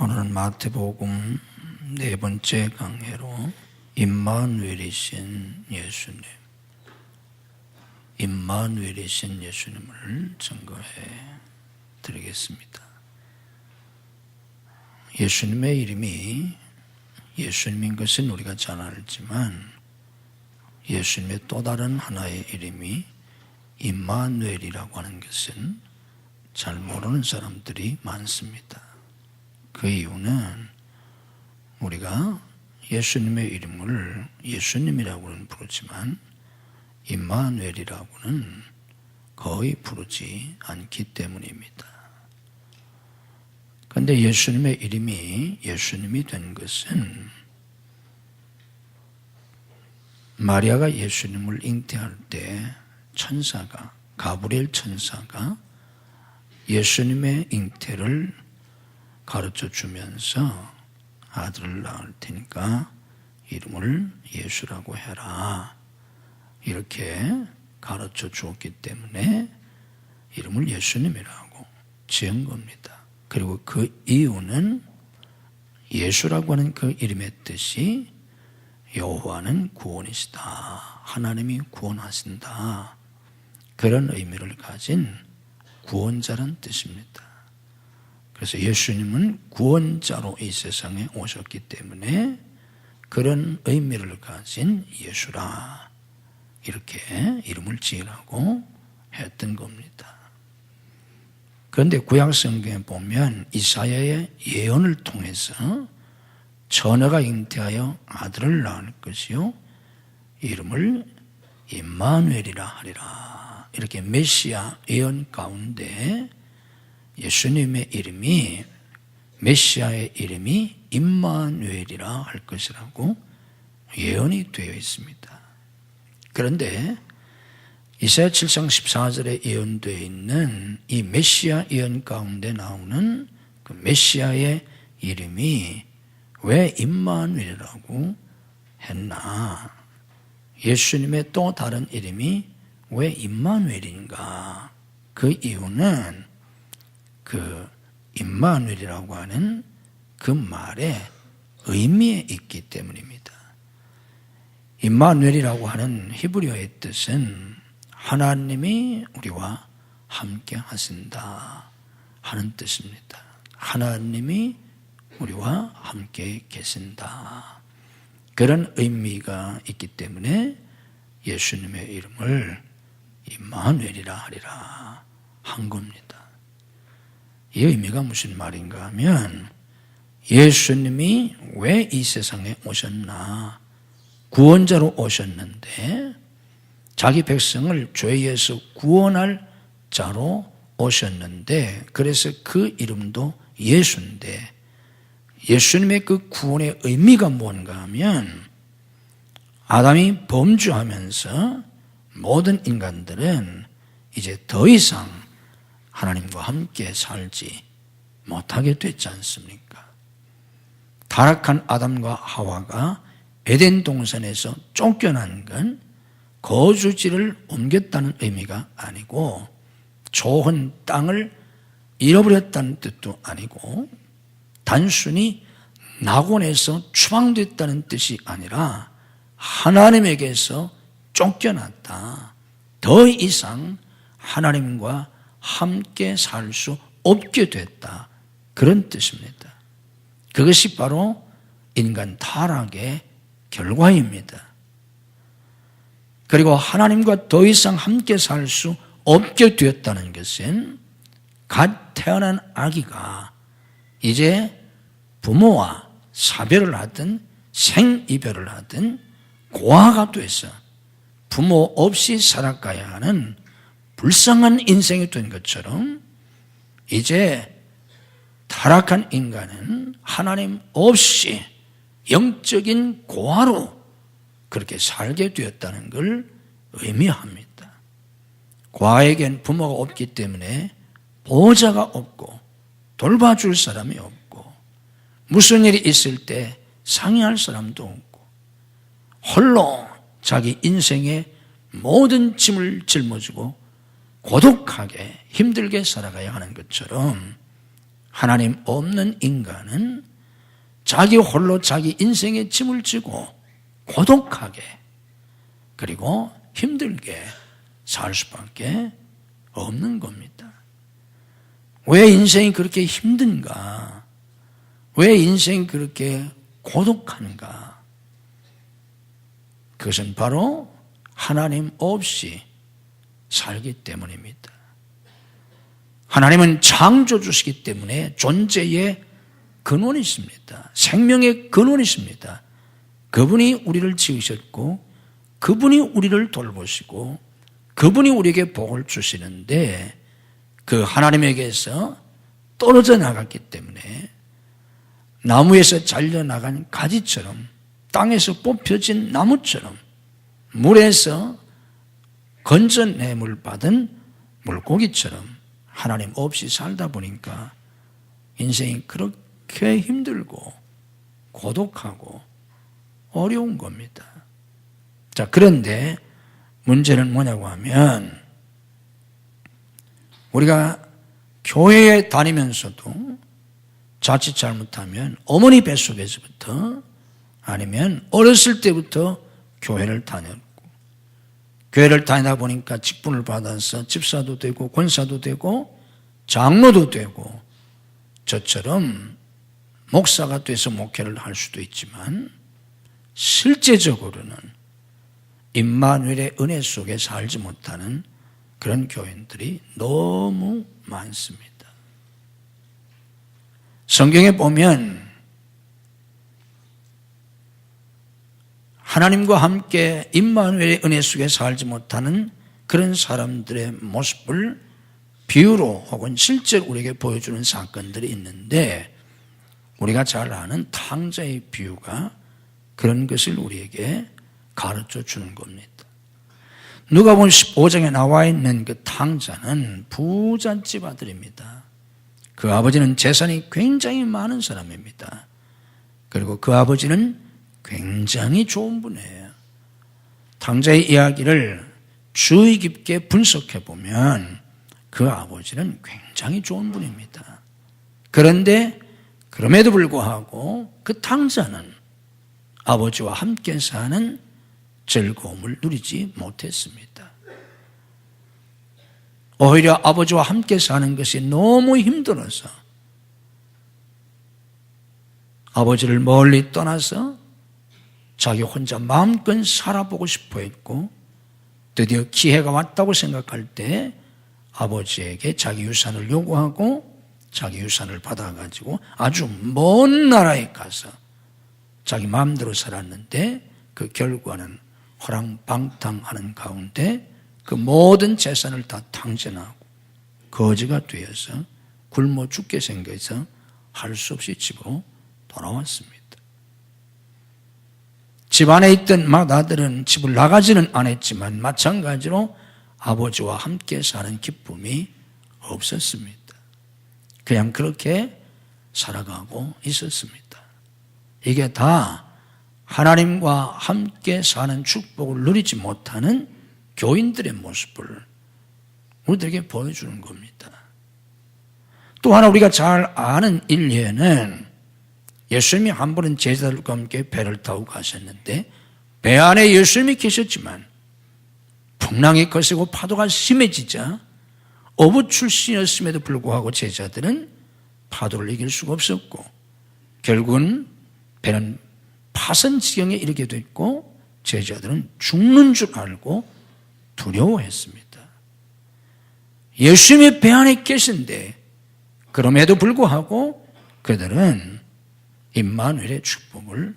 오늘은 마태복음 4번째 강해로 임마누엘이신 예수님, 임마누엘이신 예수님을 증거해 드리겠습니다. 예수님의 이름이 예수님인 것은 우리가 잘 알지만 예수님의 또 다른 하나의 이름이 임마누엘이라고 하는 것은 잘 모르는 사람들이 많습니다. 그 이유는 우리가 예수님의 이름을 예수님이라고는 부르지만 임마누엘이라고는 거의 부르지 않기 때문입니다. 그런데 예수님의 이름이 예수님이 된 것은 마리아가 예수님을 잉태할 때 천사가, 가브리엘 천사가 예수님의 잉태를 가르쳐 주면서 아들을 낳을 테니까 이름을 예수라고 해라, 이렇게 가르쳐 주었기 때문에 이름을 예수님이라고 지은 겁니다. 그리고 그 이유는 예수라고 하는 그 이름의 뜻이 여호와는 구원이시다, 하나님이 구원하신다, 그런 의미를 가진 구원자란 뜻입니다. 그래서 예수님은 구원자로 이 세상에 오셨기 때문에 그런 의미를 가진 예수라, 이렇게 이름을 지으라고 했던 겁니다. 그런데 구약성경에 보면 이사야의 예언을 통해서 처녀가 잉태하여 아들을 낳을 것이요 이름을 임마누엘이라 하리라, 이렇게 메시아 예언 가운데 예수님의 이름이, 메시아의 이름이 임마누엘이라 할 것이라고 예언이 되어 있습니다. 그런데 이사야 7장 14절에 예언되어 있는 이 메시아 예언 가운데 나오는 그 메시아의 이름이 왜 임마누엘이라고 했나? 예수님의 또 다른 이름이 왜 임마누엘인가? 그 이유는 그 임마누엘이라고 하는 그 말의 의미에 있기 때문입니다. 임마누엘이라고 하는 히브리어의 뜻은 하나님이 우리와 함께 하신다 하는 뜻입니다. 하나님이 우리와 함께 계신다, 그런 의미가 있기 때문에 예수님의 이름을 임마누엘이라 하리라 한 겁니다. 이 의미가 무슨 말인가 하면 예수님이 왜 이 세상에 오셨나? 구원자로 오셨는데 자기 백성을 죄에서 구원할 자로 오셨는데, 그래서 그 이름도 예수인데 예수님의 그 구원의 의미가 뭔가 하면 아담이 범죄하면서 모든 인간들은 이제 더 이상 하나님과 함께 살지 못하게 됐지 않습니까? 타락한 아담과 하와가 에덴 동산에서 쫓겨난 건 거주지를 옮겼다는 의미가 아니고 좋은 땅을 잃어버렸다는 뜻도 아니고 단순히 낙원에서 추방됐다는 뜻이 아니라 하나님에게서 쫓겨났다, 더 이상 하나님과 함께 살 수 없게 됐다, 그런 뜻입니다. 그것이 바로 인간 타락의 결과입니다. 그리고 하나님과 더 이상 함께 살 수 없게 되었다는 것은 갓 태어난 아기가 이제 부모와 사별을 하든 생이별을 하든 고아가 돼서 부모 없이 살아가야 하는 불쌍한 인생이 된 것처럼 이제 타락한 인간은 하나님 없이 영적인 고아로 그렇게 살게 되었다는 걸 의미합니다. 고아에겐 부모가 없기 때문에 보호자가 없고 돌봐줄 사람이 없고 무슨 일이 있을 때 상의할 사람도 없고 홀로 자기 인생의 모든 짐을 짊어지고 고독하게 힘들게 살아가야 하는 것처럼 하나님 없는 인간은 자기 홀로 자기 인생의 짐을 지고 고독하게 그리고 힘들게 살 수밖에 없는 겁니다. 왜 인생이 그렇게 힘든가? 왜 인생이 그렇게 고독한가? 그것은 바로 하나님 없이 살기 때문입니다. 하나님은 창조주시기 때문에 존재의 근원이십니다. 생명의 근원이십니다. 그분이 우리를 지으셨고 그분이 우리를 돌보시고 그분이 우리에게 복을 주시는데 그 하나님에게서 떨어져 나갔기 때문에 나무에서 잘려나간 가지처럼 땅에서 뽑혀진 나무처럼 물에서 건져냄을 받은 물고기처럼 하나님 없이 살다 보니까 인생이 그렇게 힘들고 고독하고 어려운 겁니다. 자, 그런데 문제는 뭐냐고 하면 우리가 교회에 다니면서도 자칫 잘못하면 어머니 뱃속에서부터 아니면 어렸을 때부터 교회를 다녔고 교회를 다니다 보니까 직분을 받아서 집사도 되고 권사도 되고 장로도 되고 저처럼 목사가 돼서 목회를 할 수도 있지만 실제적으로는 임마누엘의 은혜 속에 살지 못하는 그런 교인들이 너무 많습니다. 성경에 보면 하나님과 함께 임마누엘의 은혜 속에 살지 못하는 그런 사람들의 모습을 비유로 혹은 실제로 우리에게 보여주는 사건들이 있는데 우리가 잘 아는 탕자의 비유가 그런 것을 우리에게 가르쳐 주는 겁니다. 누가복음 15장에 나와 있는 그 탕자는 부잣집 아들입니다. 그 아버지는 재산이 굉장히 많은 사람입니다. 그리고 그 아버지는 굉장히 좋은 분이에요. 탕자의 이야기를 주의 깊게 분석해 보면 그 아버지는 굉장히 좋은 분입니다. 그런데 그럼에도 불구하고 그 탕자는 아버지와 함께 사는 즐거움을 누리지 못했습니다. 오히려 아버지와 함께 사는 것이 너무 힘들어서 아버지를 멀리 떠나서 자기 혼자 마음껏 살아보고 싶어 했고 드디어 기회가 왔다고 생각할 때 아버지에게 자기 유산을 요구하고 자기 유산을 받아가지고 아주 먼 나라에 가서 자기 마음대로 살았는데 그 결과는 허랑방탕하는 가운데 그 모든 재산을 다 탕진하고 거지가 되어서 굶어 죽게 생겨서 할 수 없이 집으로 돌아왔습니다. 집 안에 있던 맏아들은 집을 나가지는 않았지만 마찬가지로 아버지와 함께 사는 기쁨이 없었습니다. 그냥 그렇게 살아가고 있었습니다. 이게 다 하나님과 함께 사는 축복을 누리지 못하는 교인들의 모습을 우리들에게 보여주는 겁니다. 또 하나 우리가 잘 아는 일례는 예수님이 한 번은 제자들과 함께 배를 타고 가셨는데 배 안에 예수님이 계셨지만 풍랑이 거세고 파도가 심해지자 어부 출신이었음에도 불구하고 제자들은 파도를 이길 수가 없었고 결국은 배는 파선 지경에 이르게 됐고 제자들은 죽는 줄 알고 두려워했습니다. 예수님이 배 안에 계신데 그럼에도 불구하고 그들은 임마누엘의 축복을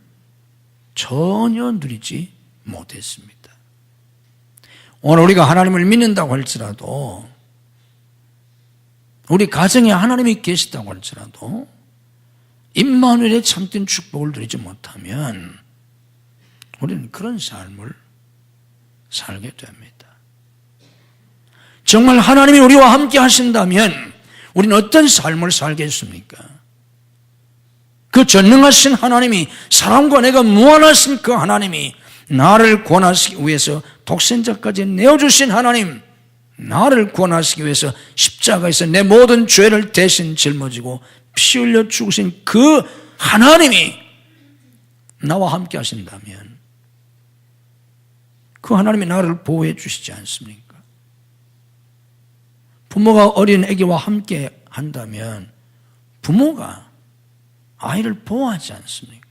전혀 누리지 못했습니다. 오늘 우리가 하나님을 믿는다고 할지라도 우리 가정에 하나님이 계시다고 할지라도 임마누엘의 참된 축복을 누리지 못하면 우리는 그런 삶을 살게 됩니다. 정말 하나님이 우리와 함께 하신다면 우리는 어떤 삶을 살겠습니까? 그 전능하신 하나님이 사람과 내가 무한하신 그 하나님이 나를 구원하시기 위해서 독생자까지 내어주신 하나님, 나를 구원하시기 위해서 십자가에서 내 모든 죄를 대신 짊어지고 피 흘려 죽으신 그 하나님이 나와 함께 하신다면 그 하나님이 나를 보호해 주시지 않습니까? 부모가 어린 아기와 함께 한다면 부모가 아이를 보호하지 않습니까?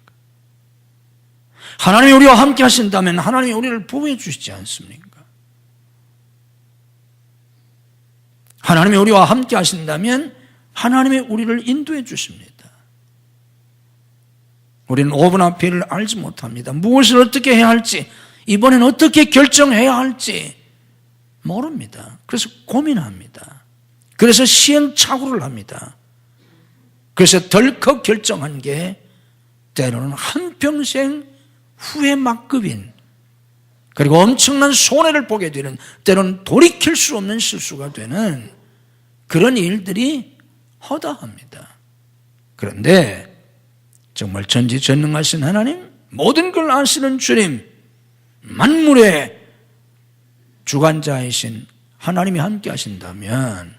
하나님이 우리와 함께 하신다면 하나님이 우리를 보호해 주시지 않습니까? 하나님이 우리와 함께 하신다면 하나님이 우리를 인도해 주십니다. 우리는 오분 앞뒤를 알지 못합니다. 무엇을 어떻게 해야 할지, 이번엔 어떻게 결정해야 할지 모릅니다. 그래서 고민합니다. 그래서 시행착오를 합니다. 그래서 덜컥 결정한 게 때로는 한평생 후회 막급인, 그리고 엄청난 손해를 보게 되는, 때로는 돌이킬 수 없는 실수가 되는 그런 일들이 허다합니다. 그런데 정말 전지전능하신 하나님, 모든 걸 아시는 주님, 만물의 주관자이신 하나님이 함께 하신다면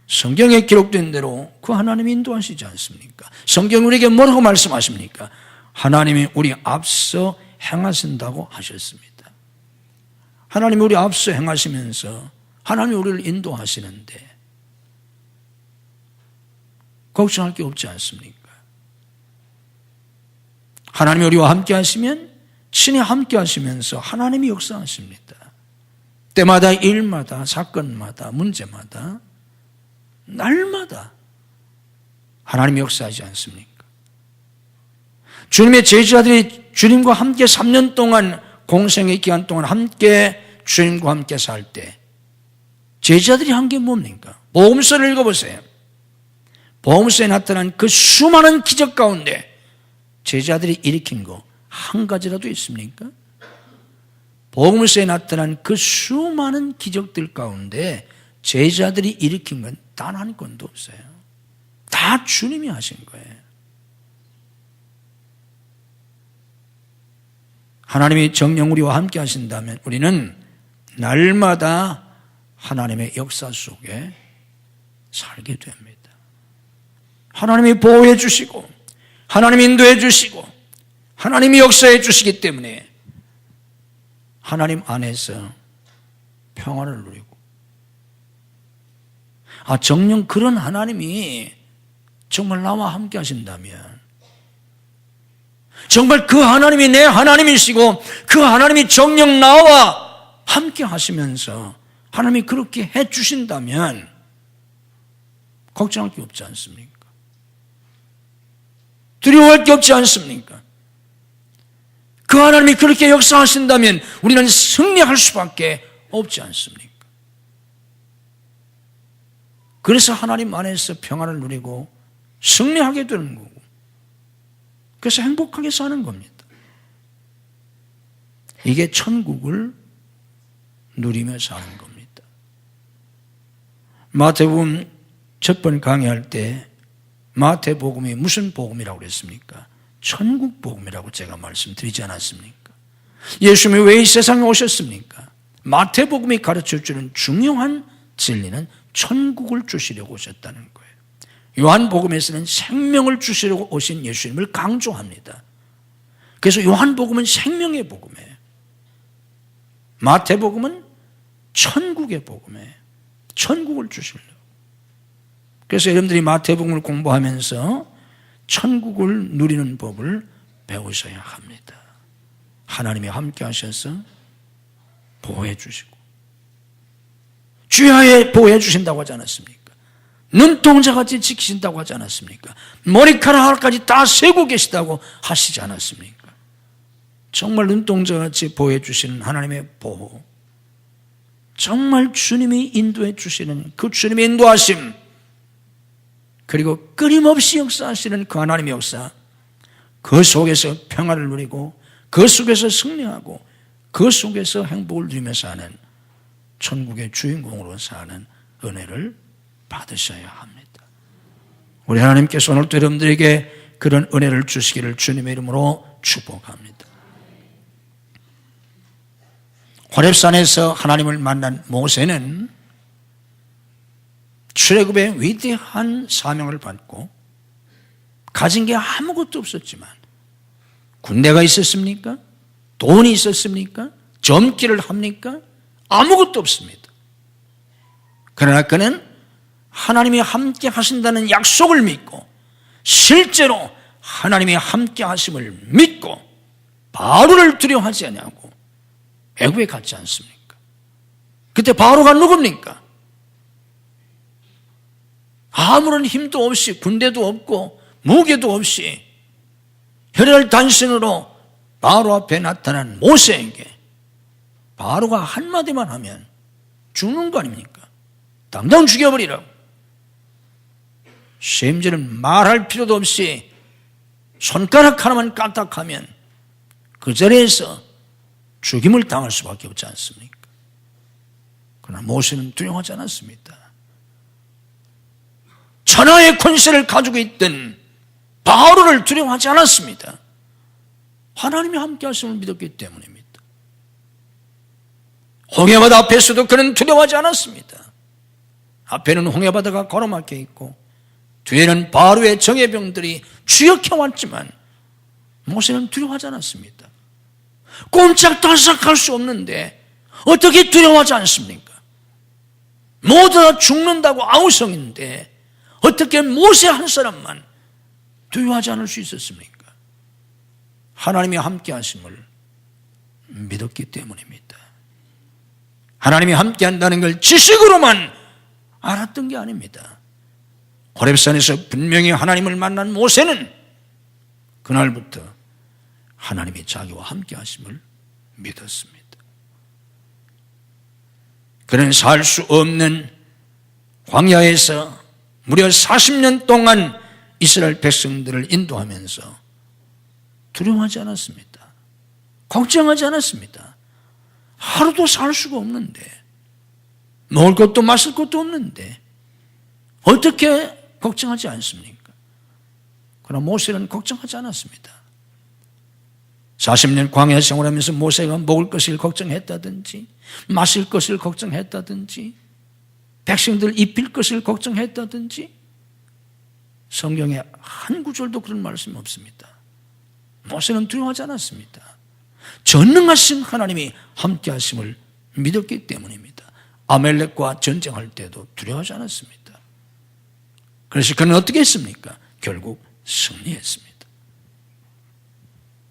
성경에 기록된 대로 그 하나님이 인도하시지 않습니까? 성경 우리에게 뭐라고 말씀하십니까? 하나님이 우리 앞서 행하신다고 하셨습니다. 하나님이 우리 앞서 행하시면서 하나님이 우리를 인도하시는데 걱정할 게 없지 않습니까? 하나님이 우리와 함께 하시면 친히 함께 하시면서 하나님이 역사하십니다. 때마다 일마다 사건마다 문제마다 날마다 하나님이 역사하지 않습니까? 주님의 제자들이 주님과 함께 3년 동안 공생의 기간 동안 함께 주님과 함께 살 때 제자들이 한 게 뭡니까? 복음서를 읽어보세요. 복음서에 나타난 그 수많은 기적 가운데 제자들이 일으킨 거 한 가지라도 있습니까? 복음서에 나타난 그 수많은 기적들 가운데 제자들이 일으킨 건 단 한 건도 없어요. 다 주님이 하신 거예요. 하나님이 정녕 우리와 함께 하신다면 우리는 날마다 하나님의 역사 속에 살게 됩니다. 하나님이 보호해 주시고 하나님이 인도해 주시고 하나님이 역사해 주시기 때문에 하나님 안에서 평안을 누리고, 정녕 그런 하나님이 정말 나와 함께 하신다면, 정말 그 하나님이 내 하나님이시고 그 하나님이 정녕 나와 함께 하시면서 하나님이 그렇게 해 주신다면 걱정할 게 없지 않습니까? 두려워할 게 없지 않습니까? 그 하나님이 그렇게 역사하신다면 우리는 승리할 수밖에 없지 않습니까? 그래서 하나님 안에서 평안을 누리고 승리하게 되는 거고, 그래서 행복하게 사는 겁니다. 이게 천국을 누리며 사는 겁니다. 마태복음 첫 번 강의할 때 마태복음이 무슨 복음이라고 그랬습니까? 천국 복음이라고 제가 말씀드리지 않았습니까? 예수님이 왜 이 세상에 오셨습니까? 마태복음이 가르쳐주는 중요한 진리는 천국을 주시려고 오셨다는 거예요. 요한복음에서는 생명을 주시려고 오신 예수님을 강조합니다. 그래서 요한복음은 생명의 복음이에요. 마태복음은 천국의 복음이에요. 천국을 주시려고. 그래서 여러분들이 마태복음을 공부하면서 천국을 누리는 법을 배우셔야 합니다. 하나님이 함께 하셔서 보호해 주시고, 주야에 보호해 주신다고 하지 않았습니까? 눈동자같이 지키신다고 하지 않았습니까? 머리카락 하나까지 다 세고 계시다고 하시지 않았습니까? 정말 눈동자같이 보호해 주시는 하나님의 보호, 정말 주님이 인도해 주시는 그 주님의 인도하심, 그리고 끊임없이 역사하시는 그 하나님의 역사, 그 속에서 평화를 누리고 그 속에서 승리하고 그 속에서 행복을 누리며 사는 천국의 주인공으로 사는 은혜를 받으셔야 합니다. 우리 하나님께서 오늘도 여러분들에게 그런 은혜를 주시기를 주님의 이름으로 축복합니다. 호렙산에서 하나님을 만난 모세는 출애굽의 위대한 사명을 받고 가진 게 아무것도 없었지만 군대가 있었습니까? 돈이 있었습니까? 젊기를 합니까? 아무것도 없습니다. 그러나 그는 하나님이 함께 하신다는 약속을 믿고 실제로 하나님이 함께 하심을 믿고 바로를 두려워하지 아니하고 애굽에 갔지 않습니까? 그때 바로가 누굽니까? 아무런 힘도 없이 군대도 없고 무기도 없이 혈혈단신으로 바로 앞에 나타난 모세에게 바로가 한마디만 하면 죽는 거 아닙니까? 당장 죽여버리라고. 심지어는 말할 필요도 없이 손가락 하나만 까딱하면 그 자리에서 죽임을 당할 수밖에 없지 않습니까? 그러나 모세는 두려워하지 않았습니다. 천하의 권세를 가지고 있던 바로를 두려워하지 않았습니다. 하나님이 함께 하심을 믿었기 때문입니다. 홍해바다 앞에서도 그는 두려워하지 않았습니다. 앞에는 홍해바다가 가로막혀 있고 뒤에는 바로의 정예병들이 추격해왔지만 모세는 두려워하지 않았습니다. 꼼짝달싹할 수 없는데 어떻게 두려워하지 않습니까? 모두 다 죽는다고 아우성인데 어떻게 모세 한 사람만 두려워하지 않을 수 있었습니까? 하나님이 함께 하심을 믿었기 때문입니다. 하나님이 함께 한다는 걸 지식으로만 알았던 게 아닙니다. 호렙산에서 분명히 하나님을 만난 모세는 그날부터 하나님이 자기와 함께 하심을 믿었습니다. 그는 살 수 없는 광야에서 무려 40년 동안 이스라엘 백성들을 인도하면서 두려워하지 않았습니다. 걱정하지 않았습니다. 하루도 살 수가 없는데, 먹을 것도 마실 것도 없는데 어떻게 걱정하지 않습니까? 그러나 모세는 걱정하지 않았습니다. 40년 광야 생활하면서 모세가 먹을 것을 걱정했다든지 마실 것을 걱정했다든지 백성들 입힐 것을 걱정했다든지 성경에 한 구절도 그런 말씀이 없습니다. 모세는 두려워하지 않았습니다. 전능하신 하나님이 함께 하심을 믿었기 때문입니다. 아멜렉과 전쟁할 때도 두려워하지 않았습니다. 그래서 그는 어떻게 했습니까? 결국 승리했습니다.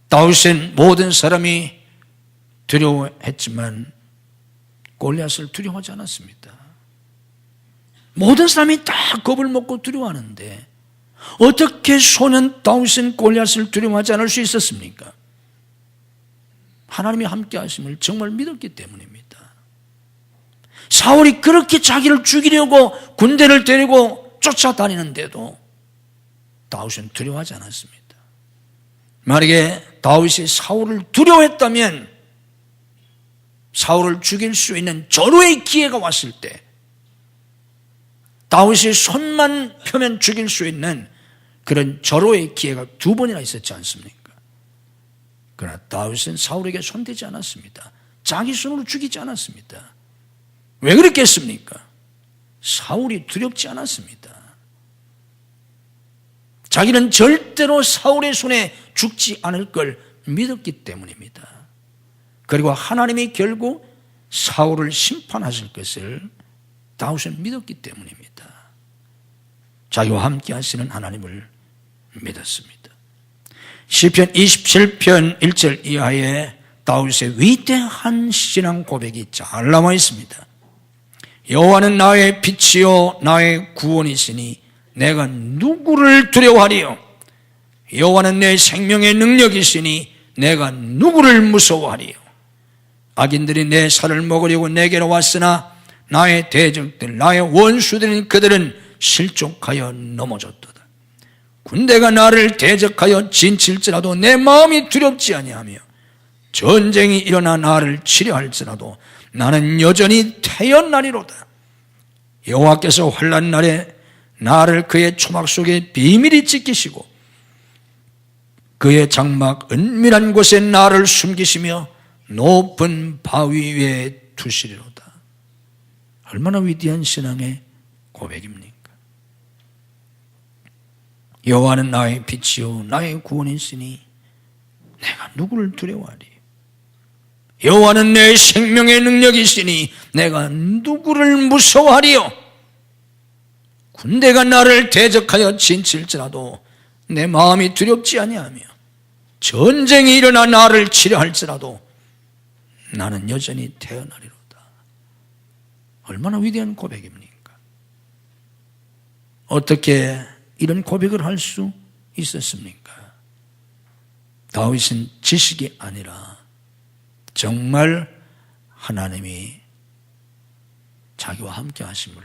다윗은 모든 사람이 두려워했지만 골리앗을 두려워하지 않았습니다. 모든 사람이 다 겁을 먹고 두려워하는데 어떻게 소년 다윗은 골리앗을 두려워하지 않을 수 있었습니까? 하나님이 함께 하심을 정말 믿었기 때문입니다. 사울이 그렇게 자기를 죽이려고 군대를 데리고 쫓아다니는데도 다윗은 두려워하지 않았습니다. 만약에 다윗이 사울을 두려워했다면 사울을 죽일 수 있는 절호의 기회가 왔을 때 다윗이 손만 펴면 죽일 수 있는 그런 절호의 기회가 2번이나 있었지 않습니까? 그러나 다윗은 사울에게 손대지 않았습니다. 자기 손으로 죽이지 않았습니다. 왜 그랬겠습니까? 사울이 두렵지 않았습니다. 자기는 절대로 사울의 손에 죽지 않을 걸 믿었기 때문입니다. 그리고 하나님이 결국 사울을 심판하실 것을 다윗은 믿었기 때문입니다. 자기와 함께 하시는 하나님을 믿었습니다. 시편 27편 1절 이하에 다윗의 위대한 신앙 고백이 잘 남아 있습니다. 여호와는 나의 빛이요 나의 구원이시니 내가 누구를 두려워하리요? 여호와는 내 생명의 능력이시니 내가 누구를 무서워하리요? 악인들이 내 살을 먹으려고 내게로 왔으나 나의 대적들, 나의 원수들인 그들은 실족하여 넘어졌도다. 군대가 나를 대적하여 진칠지라도 내 마음이 두렵지 아니하며 전쟁이 일어나 나를 치려할지라도 나는 여전히 태연하리로다. 여호와께서 환난 날에 나를 그의 초막 속에 비밀히 지키시고 그의 장막 은밀한 곳에 나를 숨기시며 높은 바위 위에 두시리로다. 얼마나 위대한 신앙의 고백입니까? 여호와는 나의 빛이요 나의 구원이시니 내가 누구를 두려워하리. 여호와는 내 생명의 능력이시니 내가 누구를 무서워하리요. 군대가 나를 대적하여 진칠지라도 내 마음이 두렵지 아니하며 전쟁이 일어나 나를 치려할지라도 나는 여전히 태어나리로다. 얼마나 위대한 고백입니까? 어떻게 이런 고백을 할 수 있었습니까? 다윗은 지식이 아니라 정말 하나님이 자기와 함께 하심을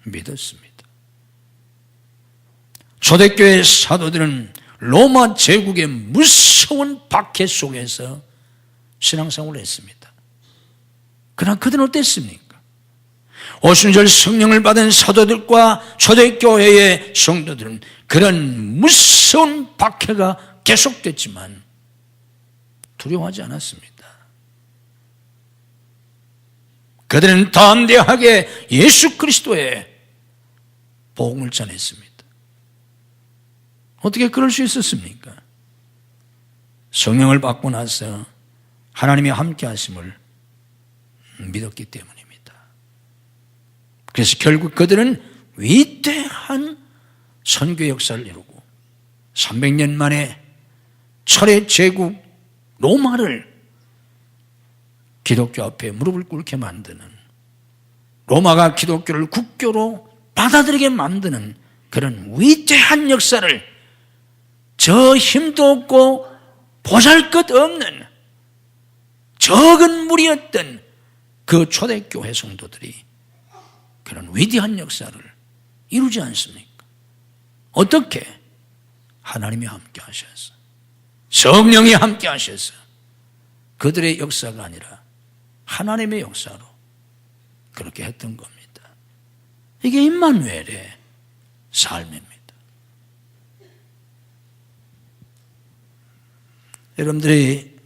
믿었습니다. 초대교회 사도들은 로마 제국의 무서운 박해 속에서 신앙생활을 했습니다. 그러나 그들은 어땠습니까? 오순절 성령을 받은 사도들과 초대교회의 성도들은 그런 무서운 박해가 계속됐지만 두려워하지 않았습니다. 그들은 담대하게 예수 그리스도의 복음을 전했습니다. 어떻게 그럴 수 있었습니까? 성령을 받고 나서 하나님이 함께 하심을 믿었기 때문입니다. 그래서 결국 그들은 위대한 선교 역사를 이루고 300년 만에 철의 제국 로마를 기독교 앞에 무릎을 꿇게 만드는, 로마가 기독교를 국교로 받아들이게 만드는 그런 위대한 역사를 저 힘도 없고 보잘것없는 적은 무리였던 그 초대교회 성도들이 그런 위대한 역사를 이루지 않습니까? 어떻게? 하나님이 함께 하셔서, 성령이 함께 하셔서 그들의 역사가 아니라 하나님의 역사로 그렇게 했던 겁니다. 이게 임마누엘의 삶입니다. 여러분들이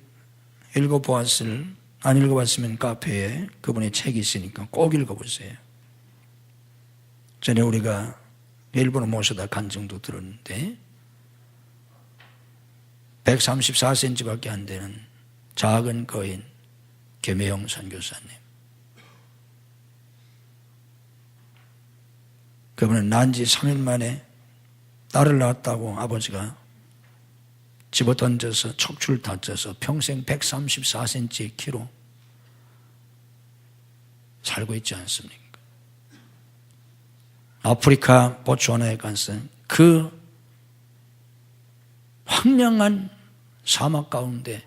읽어보았을, 안 읽어봤으면 카페에 그분의 책이 있으니까 꼭 읽어보세요. 전에 우리가 일본어 모셔다 간증도 들었는데 134cm밖에 안 되는 작은 거인 김혜영 선교사님, 그분은 난 지 3일 만에 딸을 낳았다고 아버지가 집어 던져서 척추를 다쳐서 평생 134cm의 키로 살고 있지 않습니까? 아프리카 보츠와나에 가서 그 황량한 사막 가운데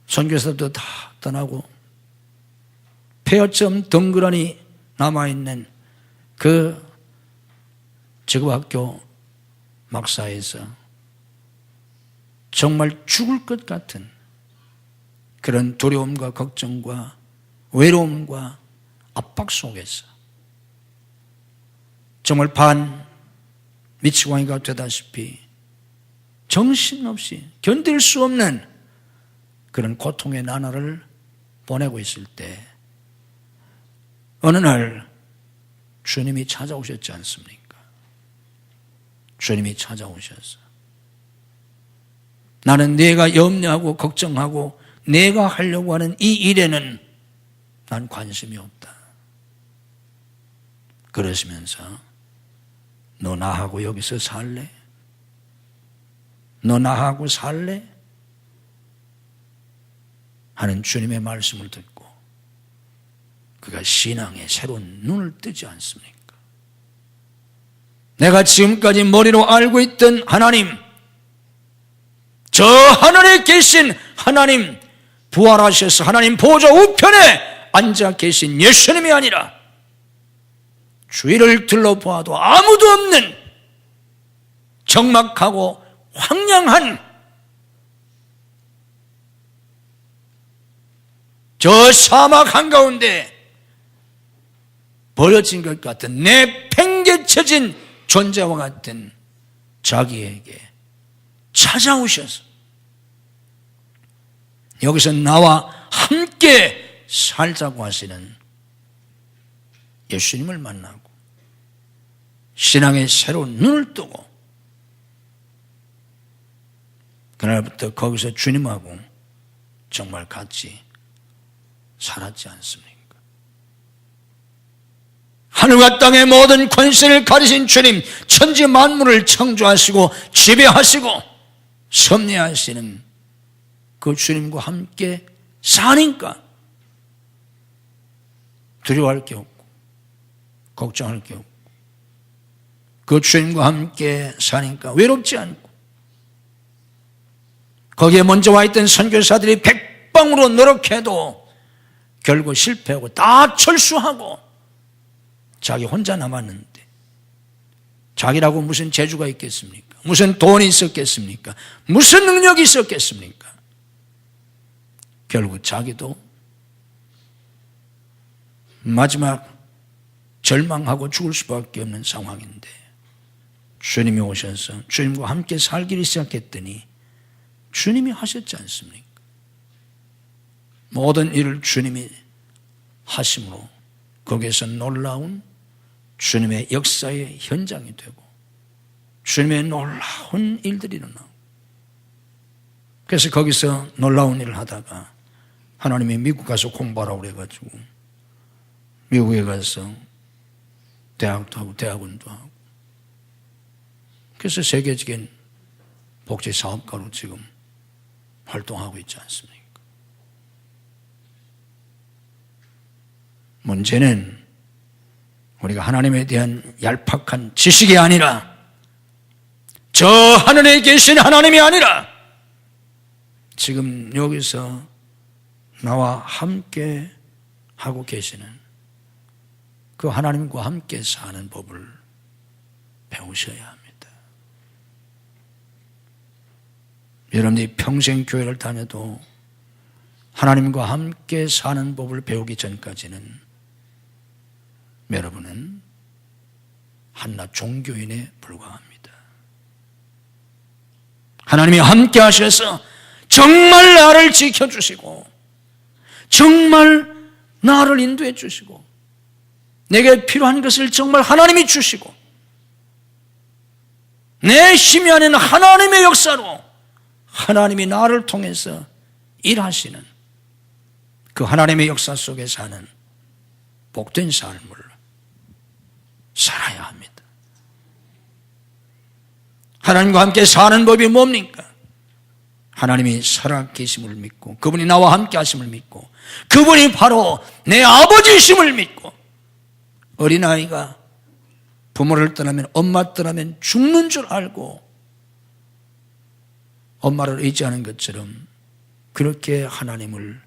선교사도 다 떠나고 폐허처럼 덩그러니 남아있는 그 직업학교 막사에서 정말 죽을 것 같은 그런 두려움과 걱정과 외로움과 압박 속에서 정말 반 미치광이가 되다시피 정신없이 견딜 수 없는 그런 고통의 나날을 보내고 있을 때 어느 날 주님이 찾아오셨지 않습니까? 주님이 찾아오셔서 나는 내가 염려하고 걱정하고 내가 하려고 하는 이 일에는 난 관심이 없다. 그러시면서 너 나하고 여기서 살래? 너 나하고 살래? 하는 주님의 말씀을 듣고 그가 신앙의 새로운 눈을 뜨지 않습니까? 내가 지금까지 머리로 알고 있던 하나님, 저 하늘에 계신 하나님, 부활하셔서 하나님 보좌 우편에 앉아 계신 예수님이 아니라 주위를 둘러보아도 아무도 없는 적막하고 황량한 저 사막 한가운데 버려진 것 같은 내팽개쳐진 존재와 같은 자기에게 찾아오셔서 여기서 나와 함께 살자고 하시는 예수님을 만나고 신앙의 새로운 눈을 뜨고 그날부터 거기서 주님하고 정말 같이 살았지 않습니까? 하늘과 땅의 모든 권세를 가지신 주님, 천지 만물을 창조하시고 지배하시고 섭리하시는 그 주님과 함께 사니까 두려워할 게 없고 걱정할 게 없고 그 주님과 함께 사니까 외롭지 않고 거기에 먼저 와 있던 선교사들이 백방으로 노력해도 결국 실패하고 다 철수하고 자기 혼자 남았는데 자기라고 무슨 재주가 있겠습니까? 무슨 돈이 있었겠습니까? 무슨 능력이 있었겠습니까? 결국 자기도 마지막 절망하고 죽을 수밖에 없는 상황인데 주님이 오셔서 주님과 함께 살기를 시작했더니 주님이 하셨지 않습니까? 모든 일을 주님이 하심으로 거기에서 놀라운 주님의 역사의 현장이 되고 주님의 놀라운 일들이 일어나고 그래서 거기서 놀라운 일을 하다가 하나님이 미국 가서 공부하라고 그래가지고 미국에 가서 대학도 하고 대학원도 하고 그래서 세계적인 복지사업가로 지금 활동하고 있지 않습니까? 문제는 우리가 하나님에 대한 얄팍한 지식이 아니라 저 하늘에 계신 하나님이 아니라 지금 여기서 나와 함께 하고 계시는 그 하나님과 함께 사는 법을 배우셔야 합니다. 여러분들이 평생 교회를 다녀도 하나님과 함께 사는 법을 배우기 전까지는 여러분은 한낱 종교인에 불과합니다. 하나님이 함께 하셔서 정말 나를 지켜주시고 정말 나를 인도해 주시고 내게 필요한 것을 정말 하나님이 주시고 내 힘이 아닌 하나님의 역사로 하나님이 나를 통해서 일하시는 그 하나님의 역사 속에 사는 복된 삶을 살아야 합니다. 하나님과 함께 사는 법이 뭡니까? 하나님이 살아계심을 믿고 그분이 나와 함께 하심을 믿고 그분이 바로 내 아버지이심을 믿고 어린아이가 부모를 떠나면 엄마 떠나면 죽는 줄 알고 엄마를 의지하는 것처럼 그렇게 하나님을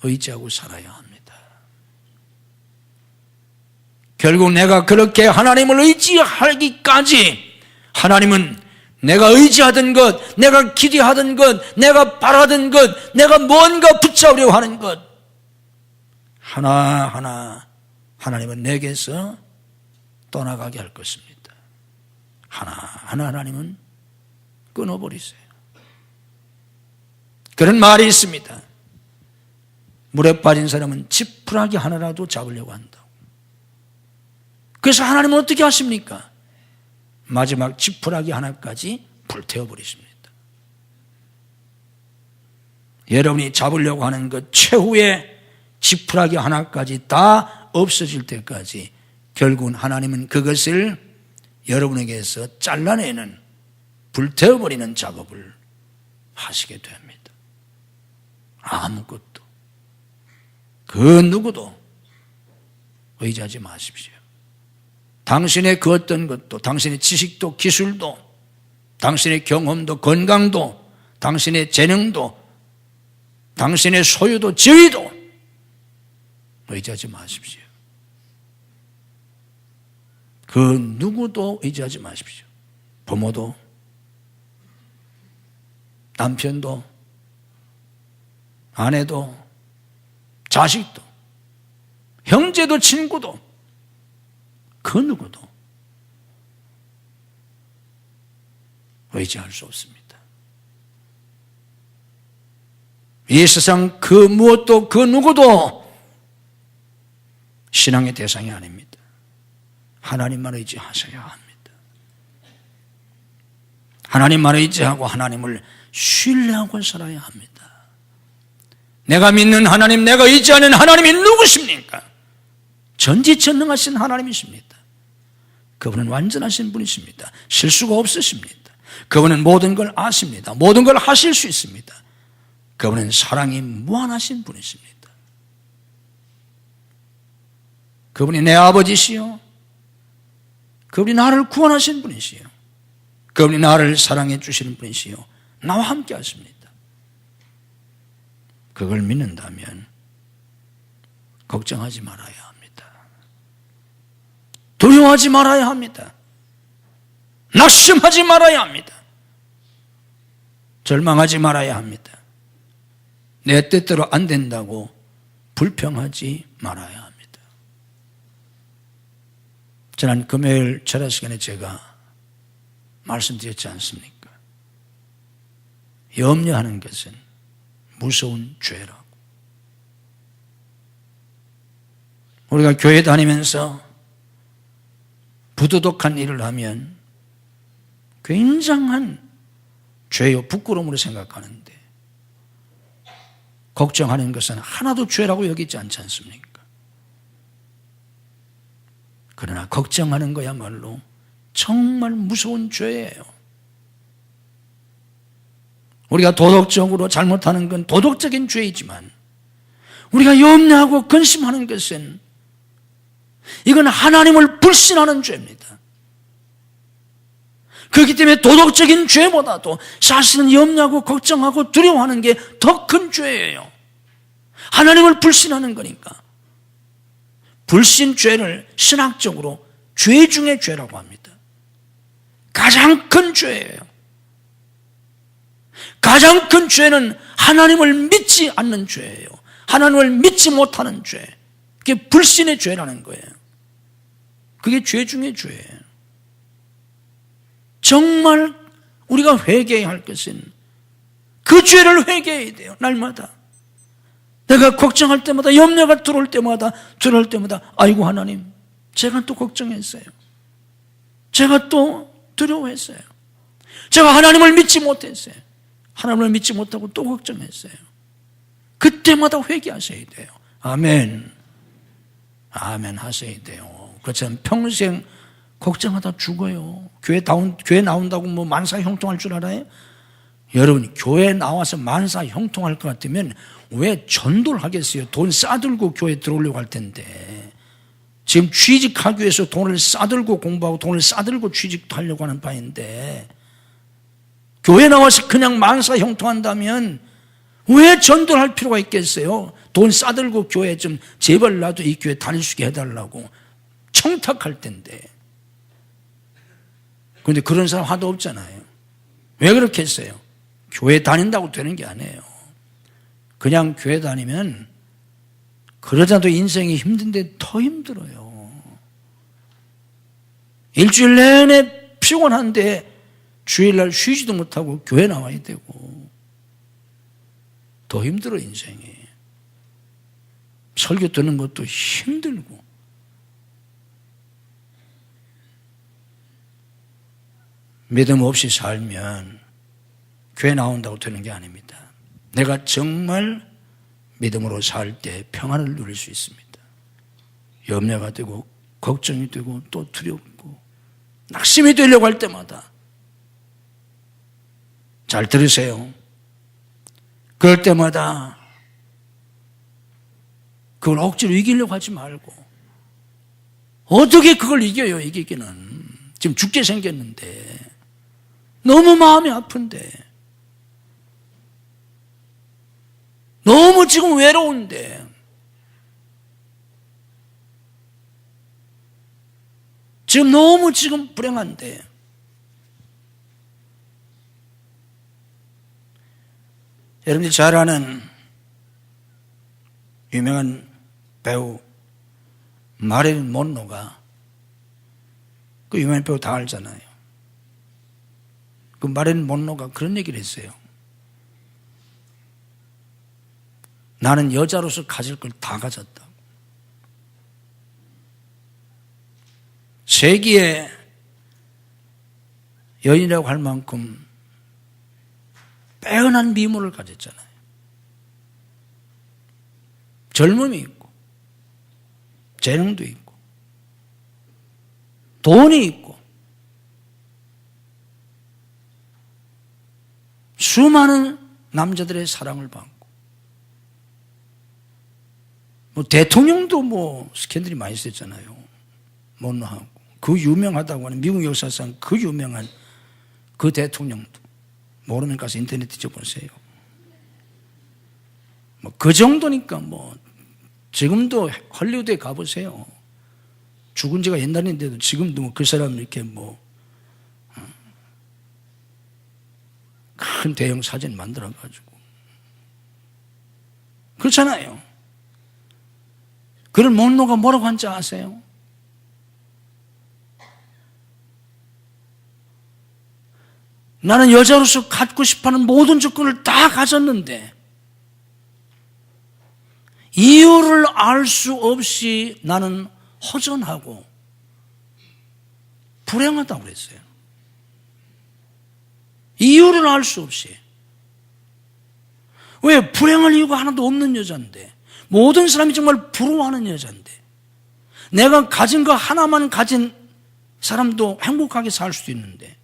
의지하고 살아야 합니다. 결국 내가 그렇게 하나님을 의지하기까지 하나님은 내가 의지하던 것, 내가 기대하던 것, 내가 바라던 것, 내가 뭔가 붙잡으려고 하는 것 하나하나 하나님은 내게서 떠나가게 할 것입니다. 하나하나 하나님은 끊어버리세요. 그런 말이 있습니다. 물에 빠진 사람은 지푸라기 하나라도 잡으려고 한다고. 그래서 하나님은 어떻게 하십니까? 마지막 지푸라기 하나까지 불태워버리십니다. 여러분이 잡으려고 하는 것 최후의 지푸라기 하나까지 다 없어질 때까지 결국은 하나님은 그것을 여러분에게서 잘라내는 불태워버리는 작업을 하시게 됩니다. 아무것도 그 누구도 의지하지 마십시오. 당신의 그 어떤 것도, 당신의 지식도 기술도, 당신의 경험도 건강도, 당신의 재능도, 당신의 소유도 지위도 의지하지 마십시오. 그 누구도 의지하지 마십시오. 부모도, 남편도, 아내도, 자식도, 형제도, 친구도, 그 누구도 의지할 수 없습니다. 이 세상 그 무엇도 그 누구도 신앙의 대상이 아닙니다. 하나님만 의지하셔야 합니다. 하나님만 의지하고 하나님을 신뢰하고 살아야 합니다. 내가 믿는 하나님, 내가 의지하는 하나님이 누구십니까? 전지전능하신 하나님이십니다. 그분은 완전하신 분이십니다. 실수가 없으십니다. 그분은 모든 걸 아십니다. 모든 걸 하실 수 있습니다. 그분은 사랑이 무한하신 분이십니다. 그분이 내 아버지시요, 그분이 나를 구원하신 분이시요, 그분이 나를 사랑해 주시는 분이시요, 나와 함께 하십니다. 그걸 믿는다면 걱정하지 말아야 합니다. 두려워하지 말아야 합니다. 낙심하지 말아야 합니다. 절망하지 말아야 합니다. 내 뜻대로 안 된다고 불평하지 말아야 합니다. 지난 금요일 철야 시간에 제가 말씀드렸지 않습니까? 염려하는 것은 무서운 죄라고. 우리가 교회 다니면서 부도덕한 일을 하면 굉장한 죄요, 부끄러움으로 생각하는데 걱정하는 것은 하나도 죄라고 여기지 않지 않습니까? 그러나 걱정하는 거야말로 정말 무서운 죄예요. 우리가 도덕적으로 잘못하는 건 도덕적인 죄이지만 우리가 염려하고 근심하는 것은 이건 하나님을 불신하는 죄입니다. 그렇기 때문에 도덕적인 죄보다도 사실은 염려하고 걱정하고 두려워하는 게 더 큰 죄예요. 하나님을 불신하는 거니까. 불신죄를 신학적으로 죄 중에 죄라고 합니다. 가장 큰 죄예요. 가장 큰 죄는 하나님을 믿지 않는 죄예요. 하나님을 믿지 못하는 죄. 그게 불신의 죄라는 거예요. 그게 죄 중에 죄예요. 정말 우리가 회개해야 할 것은 그 죄를 회개해야 돼요. 날마다. 내가 걱정할 때마다, 염려가 들어올 때마다, 아이고 하나님, 제가 또 걱정했어요. 제가 또 두려워했어요. 제가 하나님을 믿지 못했어요. 하나님을 믿지 못하고 또 걱정했어요. 그때마다 회개하셔야 돼요. 아멘. 아멘 하셔야 돼요. 그렇지만 평생 걱정하다 죽어요. 교회 나온다고 뭐 만사 형통할 줄 알아요? 여러분, 교회 나와서 만사 형통할 것 같으면 왜 전도를 하겠어요? 돈 싸들고 교회 들어오려고 할 텐데. 지금 취직하기 위해서 돈을 싸들고 공부하고 돈을 싸들고 취직도 하려고 하는 바인데, 교회 나와서 그냥 만사 형통한다면 왜 전도를 할 필요가 있겠어요? 돈 싸들고 교회 좀 제발 나도 이 교회 다닐 수 있게 해달라고 청탁할 텐데. 그런데 그런 사람 하도 없잖아요. 왜 그렇게 했어요? 교회 다닌다고 되는 게 아니에요. 그냥 교회 다니면 그러자도 인생이 힘든데 더 힘들어요. 일주일 내내 피곤한데 주일날 쉬지도 못하고 교회 나와야 되고 더 힘들어 인생이. 설교 듣는 것도 힘들고. 믿음 없이 살면 교회 나온다고 되는 게 아닙니다. 내가 정말 믿음으로 살 때 평안을 누릴 수 있습니다. 염려가 되고 걱정이 되고 또 두렵고 낙심이 되려고 할 때마다 잘 들으세요. 그럴 때마다 그걸 억지로 이기려고 하지 말고 어떻게 그걸 이겨요? 이기기는 지금 죽게 생겼는데 너무 마음이 아픈데 너무 지금 외로운데 지금 너무 지금 불행한데 여러분들이 잘 아는 유명한 배우 마릴린 먼로가 그 유명한 배우 다 알잖아요. 그 마릴린 먼로가 그런 얘기를 했어요. 나는 여자로서 가질 걸 다 가졌다. 세기의 여인이라고 할 만큼 빼어난 미모를 가졌잖아요. 젊음이 있고 재능도 있고 돈이 있고 수많은 남자들의 사랑을 받고 대통령도 스캔들이 많이 있었잖아요. 못나하고 그 유명하다고 하는 미국 역사상 그 유명한 그 대통령도 모르면 가서 인터넷 뒤져보세요. 그 정도니까 지금도 할리우드에 가보세요. 죽은 지가 옛날인데도 지금도 그 사람 이렇게 큰 대형 사진 만들어가지고 그렇잖아요. 그런 못노가 뭐라고 한지 아세요? 나는 여자로서 갖고 싶어하는 모든 조건을 다 가졌는데 이유를 알 수 없이 나는 허전하고 불행하다고 그랬어요. 이유를 알 수 없이. 왜? 불행할 이유가 하나도 없는 여자인데, 모든 사람이 정말 부러워하는 여자인데, 내가 가진 거 하나만 가진 사람도 행복하게 살 수도 있는데,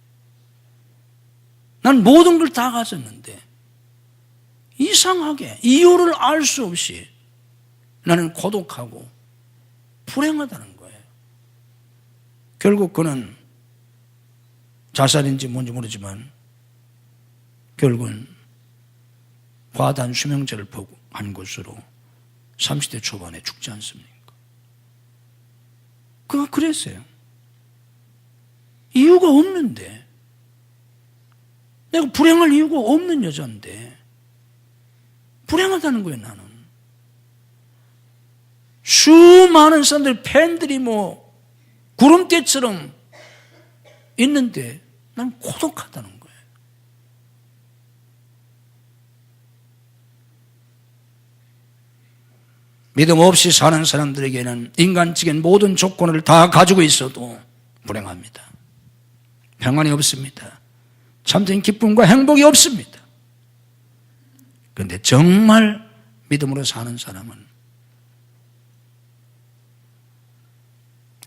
난 모든 걸 다 가졌는데 이상하게 이유를 알 수 없이 나는 고독하고 불행하다는 거예요. 결국 그는 자살인지 뭔지 모르지만 결국은 과다한 수명제를 한 것으로 30대 초반에 죽지 않습니까? 그가 그랬어요. 이유가 없는데, 내가 불행할 이유가 없는 여자인데 불행하다는 거예요. 나는 수많은 사람들, 팬들이 구름대처럼 있는데 난 고독하다는 거예요. 믿음 없이 사는 사람들에게는 인간적인 모든 조건을 다 가지고 있어도 불행합니다. 평안이 없습니다. 참된 기쁨과 행복이 없습니다. 그런데 정말 믿음으로 사는 사람은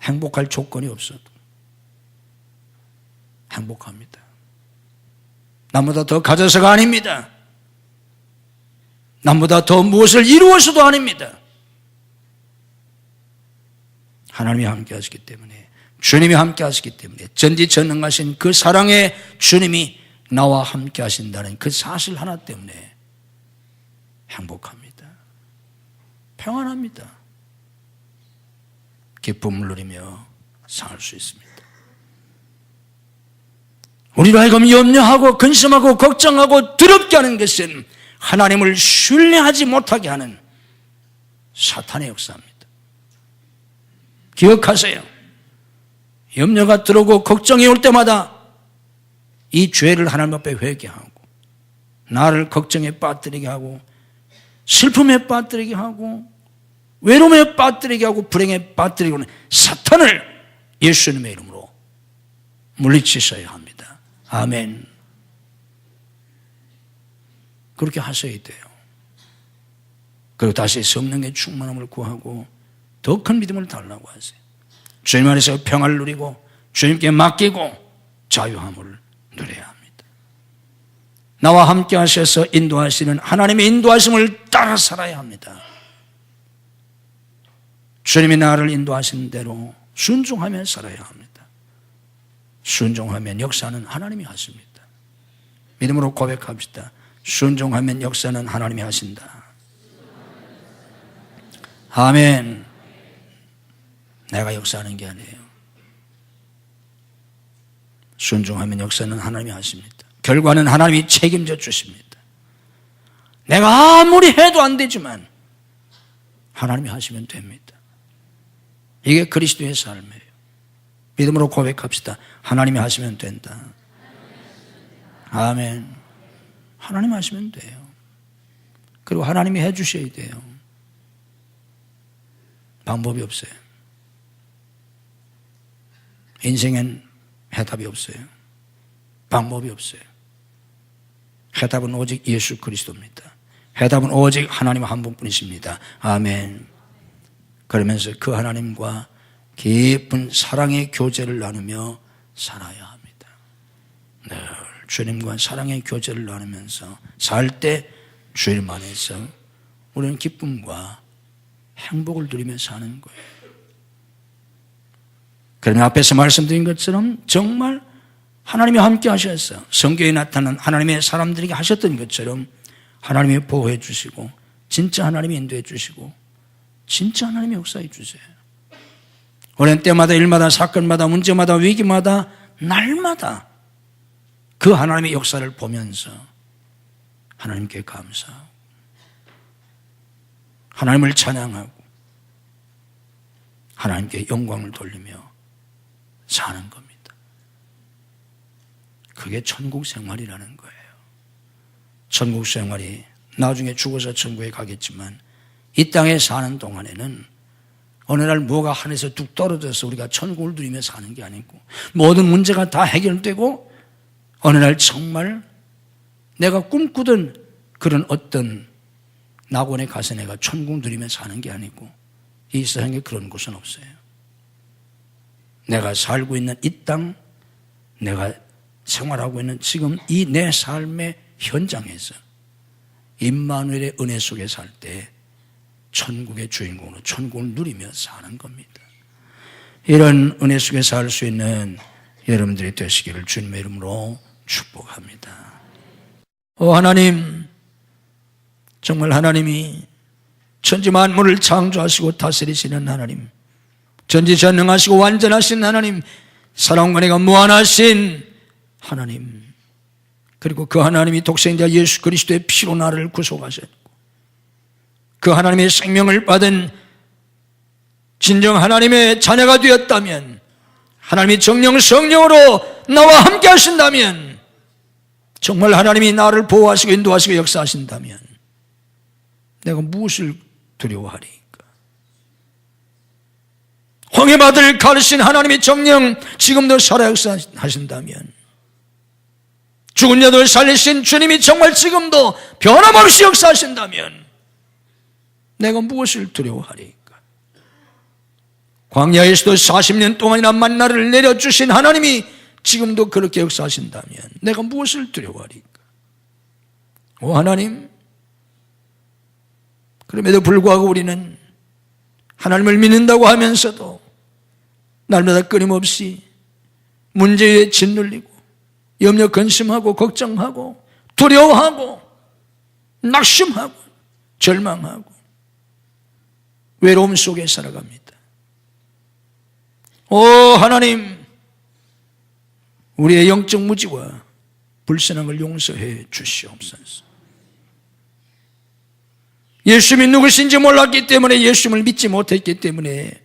행복할 조건이 없어도 행복합니다. 남보다 더 가져서가 아닙니다. 남보다 더 무엇을 이루어서도 아닙니다. 하나님이 함께 하시기 때문에, 주님이 함께 하시기 때문에, 전지전능하신 그 사랑의 주님이 나와 함께 하신다는 그 사실 하나 때문에 행복합니다. 평안합니다. 기쁨을 누리며 살 수 있습니다. 우리로 하여금 염려하고 근심하고 걱정하고 두렵게 하는 것은 하나님을 신뢰하지 못하게 하는 사탄의 역사입니다. 기억하세요. 염려가 들어오고 걱정이 올 때마다 이 죄를 하나님 앞에 회개하고 나를 걱정에 빠뜨리게 하고 슬픔에 빠뜨리게 하고 외로움에 빠뜨리게 하고 불행에 빠뜨리게 하는 사탄을 예수님의 이름으로 물리치셔야 합니다. 아멘. 그렇게 하셔야 돼요. 그리고 다시 성령의 충만함을 구하고 더 큰 믿음을 달라고 하세요. 주님 안에서 평화를 누리고 주님께 맡기고 자유함을 누려야 합니다. 나와 함께 하셔서 인도하시는 하나님의 인도하심을 따라 살아야 합니다. 주님이 나를 인도하시는 대로 순종하며 살아야 합니다. 순종하면 역사는 하나님이 하십니다. 믿음으로 고백합시다. 순종하면 역사는 하나님이 하신다. 아멘. 내가 역사하는 게 아니에요. 순종하면 역사는 하나님이 하십니다. 결과는 하나님이 책임져 주십니다. 내가 아무리 해도 안 되지만 하나님이 하시면 됩니다. 이게 그리스도의 삶이에요. 믿음으로 고백합시다. 하나님이 하시면 된다. 아멘. 하나님이 하시면 돼요. 그리고 하나님이 해주셔야 돼요. 방법이 없어요. 인생엔 해답이 없어요. 방법이 없어요. 해답은 오직 예수 그리스도입니다. 해답은 오직 하나님 한 분뿐이십니다. 아멘. 그러면서 그 하나님과 깊은 사랑의 교제를 나누며 살아야 합니다. 늘 주님과 사랑의 교제를 나누면서 살 때 주님 안에서 우리는 기쁨과 행복을 누리며 사는 거예요. 그러면 앞에서 말씀드린 것처럼 정말 하나님이 함께 하셔서 성경에 나타난 하나님의 사람들에게 하셨던 것처럼 하나님이 보호해 주시고 진짜 하나님이 인도해 주시고 진짜 하나님이 역사해 주세요. 오랜 때마다 일마다 사건마다 문제마다 위기마다 날마다 그 하나님의 역사를 보면서 하나님께 감사하고 하나님을 찬양하고 하나님께 영광을 돌리며 사는 겁니다. 그게 천국 생활이라는 거예요. 천국 생활이 나중에 죽어서 천국에 가겠지만 이 땅에 사는 동안에는 어느 날 뭐가 하늘에서 뚝 떨어져서 우리가 천국을 누리며 사는 게 아니고 모든 문제가 다 해결되고 어느 날 정말 내가 꿈꾸던 그런 어떤 낙원에 가서 내가 천국 누리며 사는 게 아니고 이 세상에 그런 곳은 없어요. 내가 살고 있는 이 땅, 내가 생활하고 있는 지금 이 내 삶의 현장에서 임마누엘의 은혜 속에 살 때 천국의 주인공으로 천국을 누리며 사는 겁니다. 이런 은혜 속에 살 수 있는 여러분들이 되시기를 주님의 이름으로 축복합니다. 하나님, 정말 하나님이 천지 만물을 창조하시고 다스리시는 하나님, 전지전능하시고 완전하신 하나님, 사랑과 은혜가 무한하신 하나님, 그리고 그 하나님이 독생자 예수 그리스도의 피로 나를 구속하셨고 그 하나님의 생명을 받은 진정 하나님의 자녀가 되었다면, 하나님이 정령 성령으로 나와 함께 하신다면, 정말 하나님이 나를 보호하시고 인도하시고 역사하신다면 내가 무엇을 두려워하리까? 홍해바다를 가르신 하나님의 정령 지금도 살아 역사하신다면, 죽은 자들 살리신 주님이 정말 지금도 변함없이 역사하신다면 내가 무엇을 두려워하리까? 광야에서도 40년 동안이나 만나를 내려주신 하나님이 지금도 그렇게 역사하신다면 내가 무엇을 두려워하리까? 하나님, 그럼에도 불구하고 우리는 하나님을 믿는다고 하면서도 날마다 끊임없이 문제에 짓눌리고 염려 근심하고 걱정하고 두려워하고 낙심하고 절망하고 외로움 속에 살아갑니다. 하나님, 우리의 영적 무지와 불신앙을 용서해 주시옵소서. 예수님이 누구신지 몰랐기 때문에, 예수님을 믿지 못했기 때문에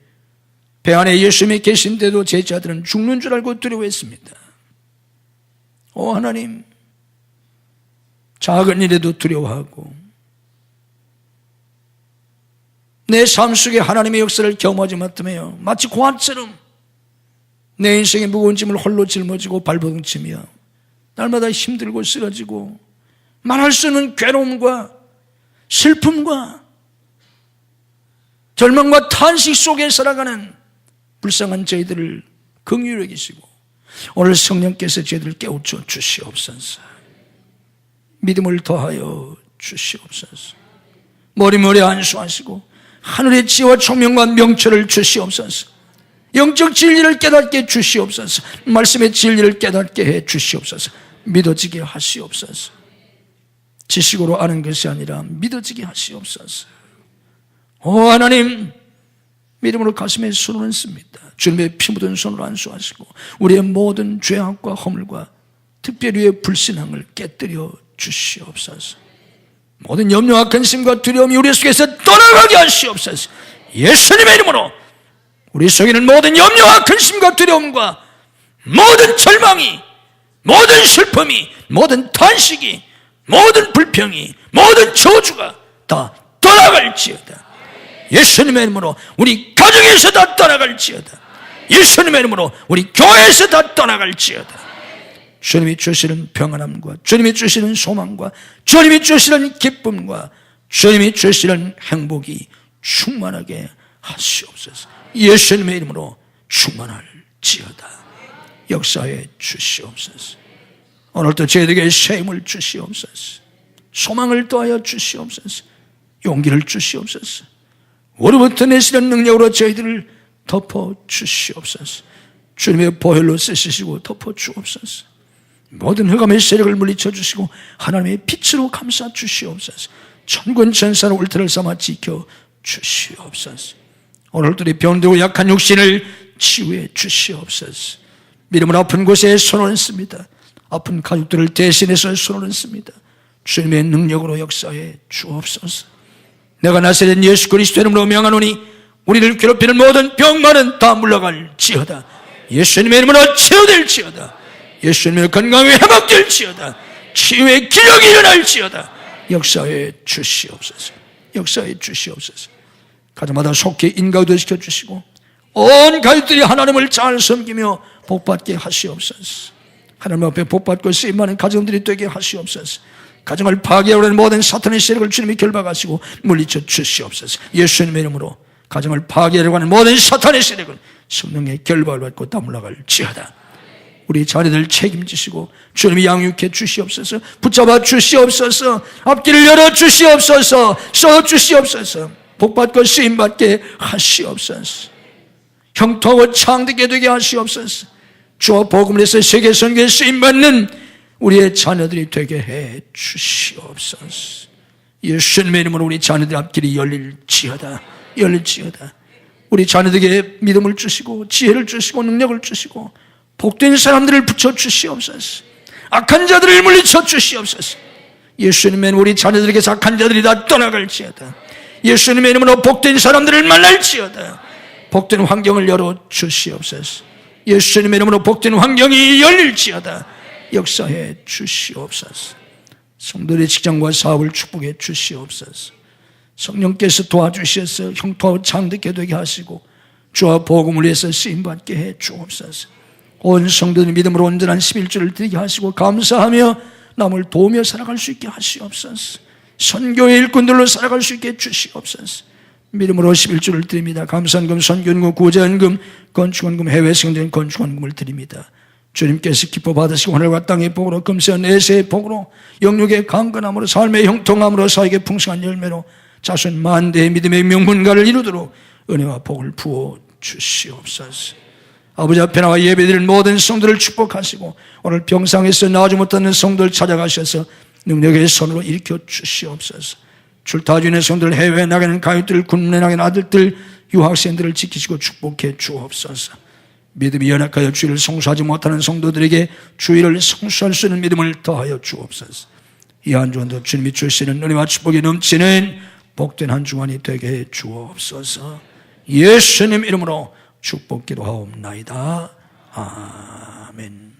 배 안에 예수님이 계신데도 제자들은 죽는 줄 알고 두려워했습니다. 하나님, 작은 일에도 두려워하고 내 삶 속에 하나님의 역사를 경험하지 못하며 마치 고아처럼 내 인생의 무거운 짐을 홀로 짊어지고 발버둥치며 날마다 힘들고 쓰러지고 말할 수 없는 괴로움과 슬픔과 절망과 탄식 속에 살아가는 불쌍한 저희들을 긍휼히 여기시고 오늘 성령께서 저희들을 깨우쳐 주시옵소서. 믿음을 더하여 주시옵소서. 머리머리 안수하시고 하늘의 지혜와 총명과 명철을 주시옵소서. 영적 진리를 깨닫게 주시옵소서. 말씀의 진리를 깨닫게 해 주시옵소서. 믿어지게 하시옵소서. 지식으로 아는 것이 아니라 믿어지게 하시옵소서. 하나님, 믿음으로 가슴에 손을 얹습니다. 주님의 피 묻은 손으로 안수하시고 우리의 모든 죄악과 허물과 특별히 우리의 불신앙을 깨뜨려 주시옵소서. 모든 염려와 근심과 두려움이 우리 속에서 떠나가게 하시옵소서. 예수님의 이름으로 우리 속에는 모든 염려와 근심과 두려움과 모든 절망이, 모든 슬픔이, 모든 탄식이, 모든 불평이, 모든 저주가 다 떠나갈지어다. 예수님의 이름으로 우리 가정에서 다 떠나갈지어다. 예수님의 이름으로 우리 교회에서 다 떠나갈지어다. 주님이 주시는 평안함과 주님이 주시는 소망과 주님이 주시는 기쁨과 주님이 주시는 행복이 충만하게 하시옵소서. 예수님의 이름으로 충만할지어다. 역사해 주시옵소서. 오늘도 저희에게 셈을 주시옵소서. 소망을 더하여 주시옵소서. 용기를 주시옵소서. 우리부터 내시는 능력으로 저희들을 덮어 주시옵소서. 주님의 보혈로 쓰시고 덮어 주옵소서. 모든 흑암의 세력을 물리쳐 주시고 하나님의 빛으로 감싸 주시옵소서. 천군 천사로 울타리를 삼아 지켜 주시옵소서. 오늘도 우리 병들고 약한 육신을 치유해 주시옵소서. 믿음을 아픈 곳에 손을 씁니다. 아픈 가족들을 대신해서 손을 씁니다. 주님의 능력으로 역사해 주옵소서. 내가 나사렛 예수 그리스도 이름으로 명하노니 우리를 괴롭히는 모든 병만은 다 물러갈지어다. 예수님의 이름으로 치유될지어다. 예수님의 건강이 회복될지어다. 치유의 기력이 일어날지어다. 역사해 주시옵소서. 역사해 주시옵소서. 가정마다 속히 인가도 시켜주시고 온 가족들이 하나님을 잘 섬기며 복받게 하시옵소서. 하나님 앞에 복받고 쓰임많은 가정들이 되게 하시옵소서. 가정을 파괴하려고 하는 모든 사탄의 세력을 주님이 결박하시고 물리쳐 주시옵소서. 예수님의 이름으로 가정을 파괴하려고 하는 모든 사탄의 세력을 성령의 결박을 받고 다 물러갈지어다. 우리 자녀들 책임지시고 주님이 양육해 주시옵소서. 붙잡아 주시옵소서. 앞길을 열어 주시옵소서. 써 주시옵소서. 복받고 쓰임받게 하시옵소서. 형통하고 창대게 되게 하시옵소서. 주와 복음을 해서 세계 선교에 쓰임받는 우리의 자녀들이 되게 해 주시옵소서. 예수님의 이름으로 우리 자녀들 앞길이 열릴지어다. 열릴지어다. 우리 자녀들에게 믿음을 주시고 지혜를 주시고 능력을 주시고 복된 사람들을 붙여 주시옵소서. 악한 자들을 물리쳐 주시옵소서. 예수님의 우리 자녀들에게서 악한 자들이 다 떠나갈지어다. 예수님의 이름으로 복된 사람들을 만날지어다. 복된 환경을 열어 주시옵소서. 예수님의 이름으로 복된 환경이 열릴지어다. 역사해 주시옵소서. 성도들의 직장과 사업을 축복해 주시옵소서. 성령께서 도와주셔서 형통하고 창대케 되게 하시고 주와 복음을 위해서 쓰임받게 해 주옵소서. 온 성도들 믿음으로 온전한 11조를 드리게 하시고 감사하며 남을 도우며 살아갈 수 있게 하시옵소서. 선교의 일꾼들로 살아갈 수 있게 주시옵소서. 믿음으로 11조를 드립니다. 감사헌금, 선교헌금, 구제헌금, 건축헌금, 해외 생전 건축헌금을 드립니다. 주님께서 기뻐 받으시고 하늘과 땅의 복으로 금세 내세의 복으로 영육의 강건함으로 삶의 형통함으로 사역의 풍성한 열매로 자손 만대의 믿음의 명문가를 이루도록 은혜와 복을 부어 주시옵소서. 아버지 앞에 나와 예배드리는 모든 성도를 축복하시고 오늘 병상에서 나오지 못하는 성도를 찾아가셔서 능력의 손으로 일으켜 주시옵소서. 출타주인의 성도들, 해외에 나가는 가족들, 군문에 나가는 아들들, 유학생들을 지키시고 축복해 주옵소서. 믿음이 연약하여 주의를 성수하지 못하는 성도들에게 주의를 성수할 수 있는 믿음을 더하여 주옵소서. 이 한 주간도 주님이 주시는 은혜와 축복이 넘치는 복된 한 주간이 되게 해 주옵소서. 예수님 이름으로 축복 기도하옵나이다. 아멘.